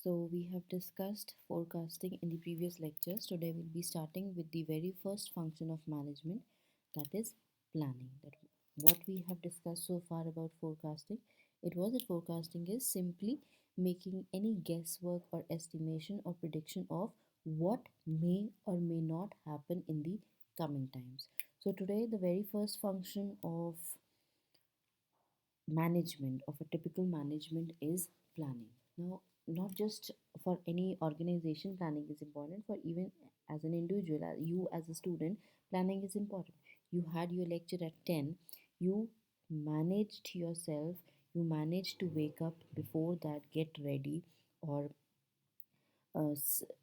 So, we have discussed forecasting in the previous lectures. Today, we'll be starting with the very first function of management, that is planning. That what we have discussed so far about forecasting, it was that forecasting is simply making any guesswork or estimation or prediction of what may or may not happen in the coming times. So, today, the very first function of management of a typical management is planning. Now, not just for any organization, planning is important. For even as an individual, you as a student, planning is important. You had your lecture at 10, you managed yourself, you managed to wake up before that, get ready, or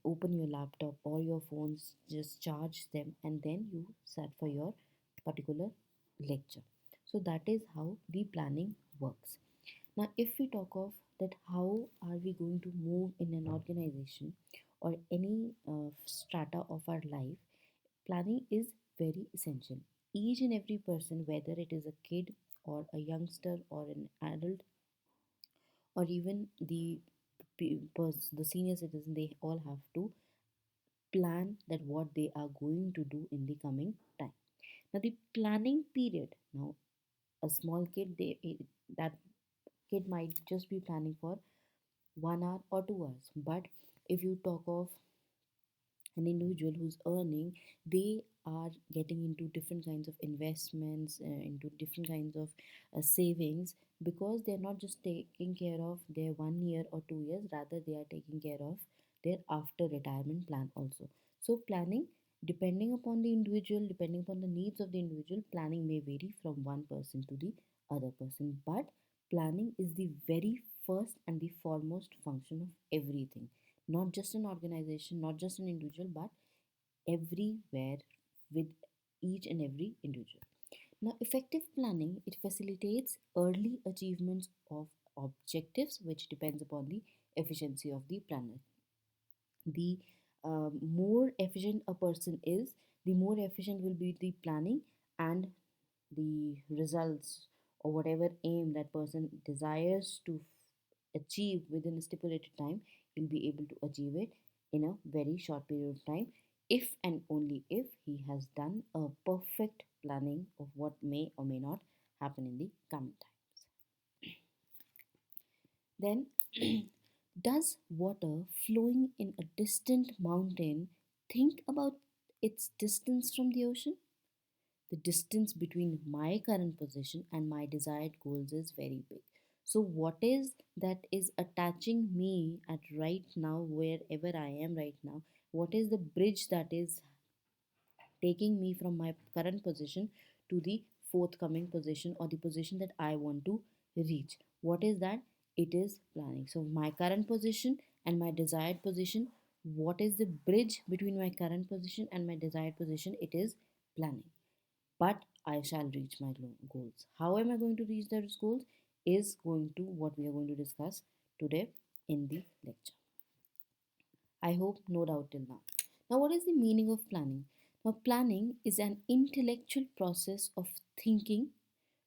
open your laptop or your phones, just charge them, and then you sat for your particular lecture. So that is how the planning works. Now, if we talk of that, how are we going to move in an organization or any strata of our life, planning is very essential. Each and every person, whether it is a kid or a youngster or an adult or even the senior citizen, they all have to plan that what they are going to do in the coming time. Now, the planning period. Now, a small kid, that kid might just be planning for 1 hour or 2 hours. But if you talk of an individual who's earning, they are getting into different kinds of investments, into different kinds of savings, because they're not just taking care of their 1 year or 2 years, rather they are taking care of their after retirement plan also. So planning, depending upon the individual, depending upon the needs of the individual, planning may vary from one person to the other person. But planning is the very first and the foremost function of everything, not just an organization, not just an individual, but everywhere, with each and every individual. Now, effective planning, it facilitates early achievements of objectives, which depends upon the efficiency of the planner. The more efficient a person is, the more efficient will be the planning, and the results or whatever aim that person desires to achieve within a stipulated time, he'll be able to achieve it in a very short period of time, if and only if he has done a perfect planning of what may or may not happen in the coming times. Then, does water flowing in a distant mountain think about its distance from the ocean? The distance between my current position and my desired goals is very big. So, what is that is attaching me at right now, wherever I am right now? What is the bridge that is taking me from my current position to the forthcoming position or the position that I want to reach? What is that? It is planning. So, my current position and my desired position, what is the bridge between my current position and my desired position? It is planning. But I shall reach my goals. How am I going to reach those goals? Is going to what we are going to discuss today in the lecture. I hope no doubt till now. Now, what is the meaning of planning? Now, planning is an intellectual process of thinking,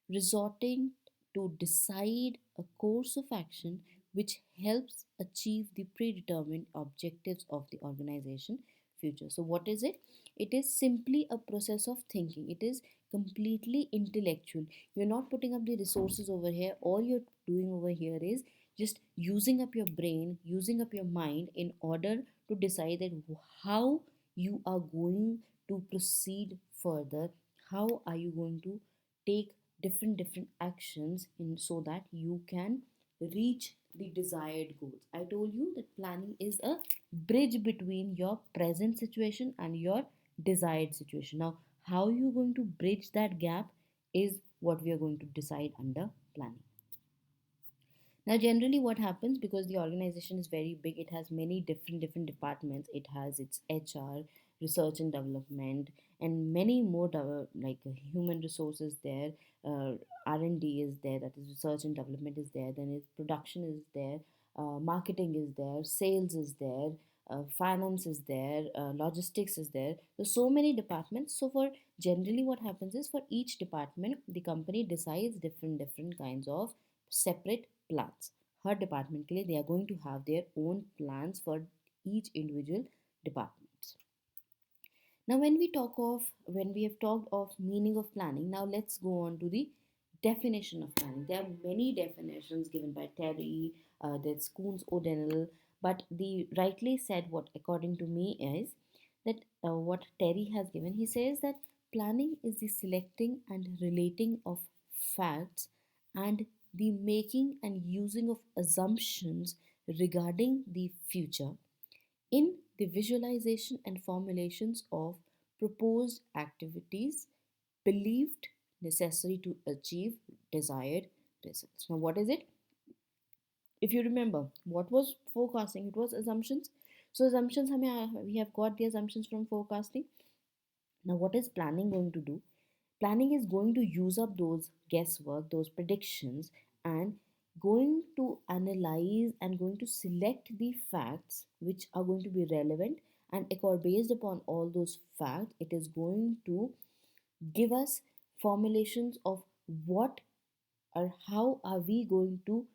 resorting to decide a course of action which helps achieve the predetermined objectives of the organization future. So what is it? It is simply a process of thinking. It is completely intellectual. You're not putting up the resources over here. All you're doing over here is just using up your brain, using up your mind in order to decide that how you are going to proceed further, how are you going to take different actions in so that you can reach the desired goals. I told you that planning is a bridge between your present situation and your desired situation. Now, how you going to bridge that gap is what we are going to decide under planning. Now, generally, what happens, because the organization is very big, it has many different departments. It has its HR, research and development, and many more like human resources there. R&D is there, that is research and development is there. Then is production is there, marketing is there, sales is there. Finance is there, logistics is there. So many departments. So for generally what happens is, for each department the company decides different kinds of separate plans. Her department के लिए they are going to have their own plans for each individual departments. Now, when we have talked of meaning of planning, now let's go on to the definition of planning. There are many definitions given by Terry, there's Coons O'Donnell, but the rightly said what according to me is that what Terry has given. He says that planning is the selecting and relating of facts and the making and using of assumptions regarding the future in the visualization and formulations of proposed activities believed necessary to achieve desired results. Now, what is it? If you remember, what was forecasting? It was assumptions. So, assumptions, we have got the assumptions from forecasting. Now, what is planning going to do? Planning is going to use up those guesswork, those predictions, and going to analyze and going to select the facts which are going to be relevant, and based upon all those facts it is going to give us formulations of what or how are we going to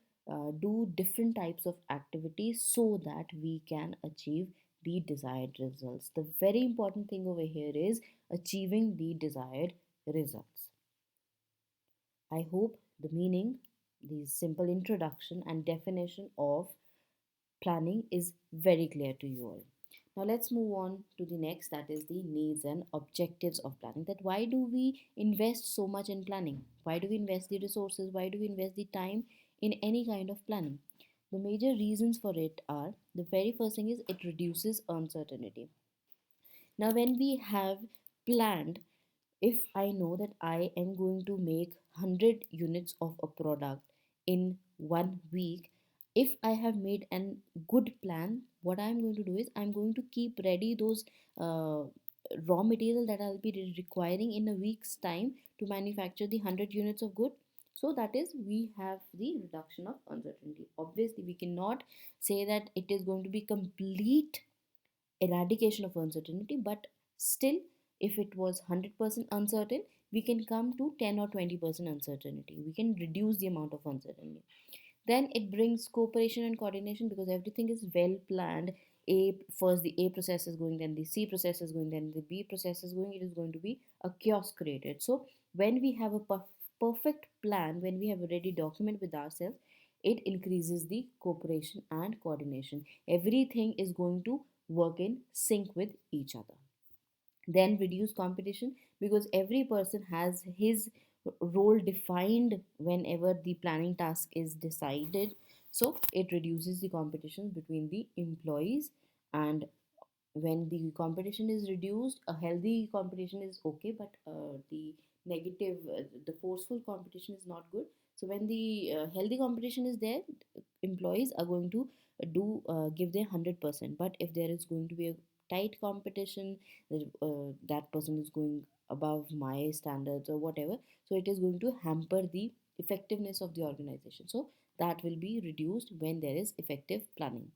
do different types of activities so that we can achieve the desired results. The very important thing over here is achieving the desired results. I hope the meaning, the simple introduction and definition of planning is very clear to you all. Now let's move on to the next, that is the needs and objectives of planning. That why do we invest so much in planning? Why do we invest the resources? Why do we invest the time in any kind of planning? The major reasons for it are, the very first thing is it reduces uncertainty. Now when we have planned, if I know that I am going to make 100 units of a product in 1 week, if I have made a good plan, what I'm going to do is I'm going to keep ready those uh, raw material that I'll be requiring in a week's time to manufacture the 100 units of good. So that is, we have the reduction of uncertainty. Obviously, we cannot say that it is going to be complete eradication of uncertainty, but still, if it was 100% uncertain, we can come to 10 or 20% uncertainty. We can reduce the amount of uncertainty. Then it brings cooperation and coordination because everything is well planned. First the A process is going, then the C process is going, then the B process is going. It is going to be a chaos created. So when we have a perfect plan, when we have a ready document with ourselves, it increases the cooperation and coordination. Everything is going to work in sync with each other. Then reduce competition because every person has his role defined whenever the planning task is decided. So it reduces the competition between the employees, and when the competition is reduced, a healthy competition is okay, but the negative the forceful competition is not good. So when the healthy competition is there, employees are going to do give their 100%. But if there is going to be a tight competition, that person is going above my standards or whatever, so it is going to hamper the effectiveness of the organization. So that will be reduced when there is effective planning.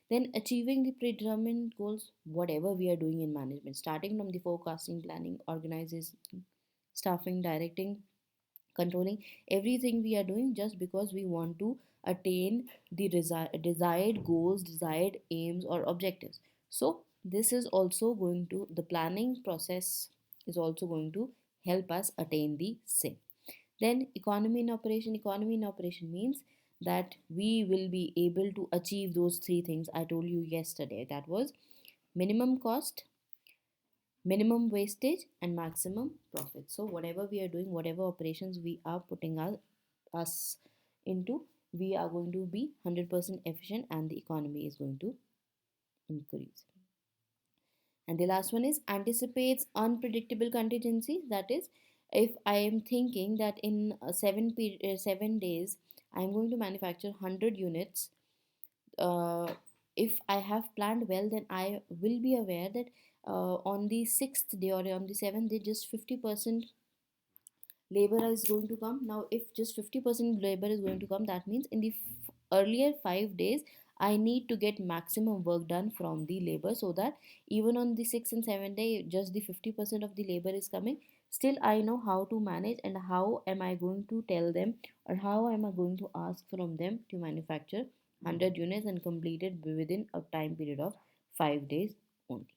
Then achieving the predetermined goals, whatever we are doing in management, starting from the forecasting, planning, organizing, staffing, directing, controlling, everything we are doing just because we want to attain the desired goals, desired aims or objectives. So this is also going to, the planning process is also going to help us attain the same. Then economy in operation means that we will be able to achieve those three things I told you yesterday. That was minimum cost, minimum wastage and maximum profit. So whatever we are doing, whatever operations we are putting us into, we are going to be 100% efficient and the economy is going to increase. And the last one is anticipates unpredictable contingencies. That is, if I am thinking that in 7 days I am going to manufacture 100 units, uh, if I have planned well, then I will be aware that on the sixth day or on the seventh day, just 50% labor is going to come. Now if just 50% labor is going to come, that means in the earlier 5 days I need to get maximum work done from the labor, so that even on the 6th and 7th day just the 50% of the labor is coming. Still, I know how to manage, and how am I going to tell them, or how am I going to ask from them to manufacture 100 units and complete it within a time period of 5 days only.